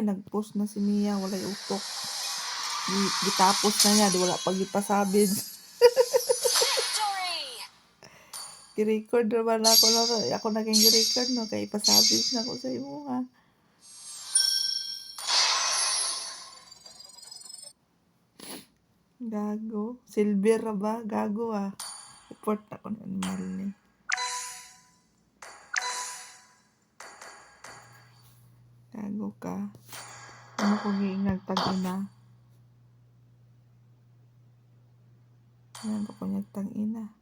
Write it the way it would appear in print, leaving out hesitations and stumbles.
Ay, nag-post na si Mia, walay utok. Gitapos na niya, di wala pag ipasabid. Gi-record naman ako na, ako naging gi-record no, kay ipasabid na ko sa imo ha. Gago. Silver ra ba? Gago ah. Report ako ng animal ni. Gago ka. Ano ko giingag tag-ina? Ano ko niyag tag-ina?